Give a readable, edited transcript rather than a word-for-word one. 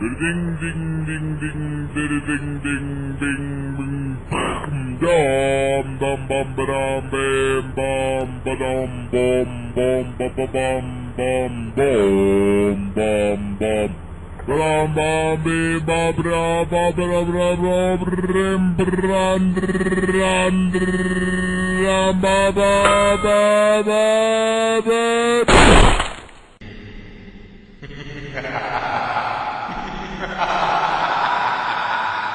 Ding ding ding ding ding ding ding ding dum dum bum ba dum bam bum ba dum bum bum ba ba bum bum bum bum bum bum bum be ba bra ba bra bra bra brim bran ran ba ba ba ba ba